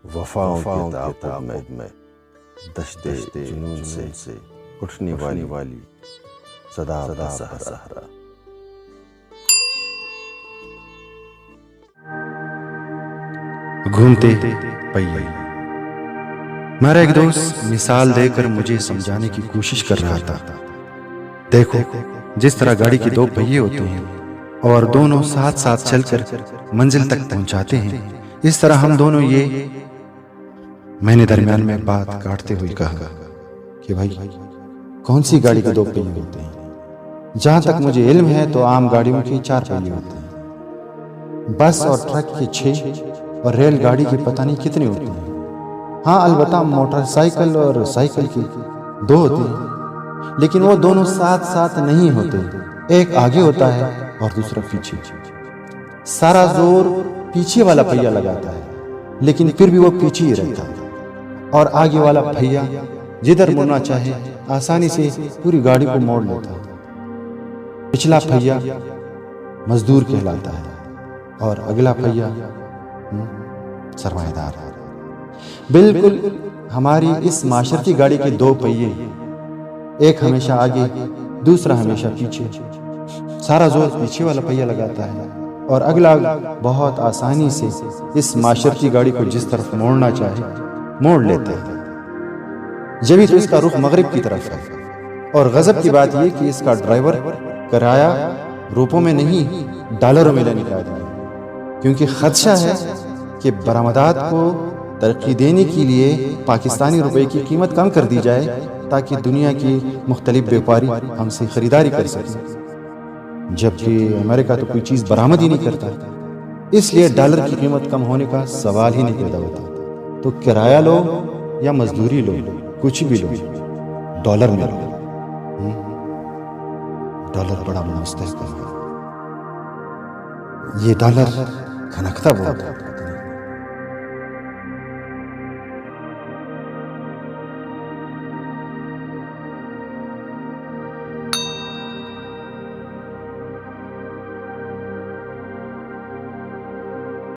वफाओं के ताक़ुब में दश्ते जुनून से उठने वाली सदा सहरा। घूमते पहिए। मेरा एक दोस्त मिसाल देकर मुझे समझाने की कोशिश कर रहा था। देखो, जिस तरह गाड़ी के दो पहिए होते हैं और दोनों साथ साथ चलकर मंजिल तक पहुंचाते हैं, इस तरह हम दोनों ये। मैंने दरमियान में बात काटते हुए कहा कि भाई, कौन सी गाड़ी के दो पहिए होते हैं? जहां तक मुझे इल्म है तो आम गाड़ियों के 4 पहिए होते हैं, बस और ट्रक के 6 और रेलगाड़ी के पता नहीं कितने होते हैं। हाँ, अलबत्ता मोटरसाइकिल और साइकिल के 2 होते हैं, लेकिन वो दोनों साथ साथ नहीं होते। एक आगे होता है और दूसरा पीछे। सारा जोर पीछे वाला पहिया लगाता है, लेकिन फिर भी वो पीछे ही रहता है, और आगे वाला पहिया जिधर मुड़ना चाहे आसानी से पूरी गाड़ी को मोड़ लेता है। पिछला पहिया मजदूर कहलाता है और अगला पहिया सरमाएदार। बिल्कुल हमारी इस माशरती गाड़ी के 2 पहिए, एक हमेशा आगे, दूसरा हमेशा पीछे। सारा जोर पीछे वाला पहिया लगाता है और अगला बहुत आसानी से इस माशरती गाड़ी को जिस तरफ मोड़ना चाहे मोड़ लेता है। जब तो इसका रुख मगरिब की तरफ है, और गजब की बात यह कि इसका ड्राइवर किराया रुपयों में नहीं डॉलरों में लेने का आदमी है, क्योंकि खदशा है कि बरामदात को तरक्की देने के लिए पाकिस्तानी रुपए की कीमत कम कर दी जाए, ताकि दुनिया के मुख्तलिफ व्यापारी हमसे खरीदारी कर सकें, जबकि अमेरिका तो कोई चीज़ बरामद ही नहीं करता। इसलिए डॉलर की कीमत कम होने का सवाल ही नहीं पैदा होता। तो किराया लो या मजदूरी लो, कुछ भी लो, डॉलर में लो। डॉलर बड़ा मुस्तहकम है। ये डॉलर खनकता बहुत है।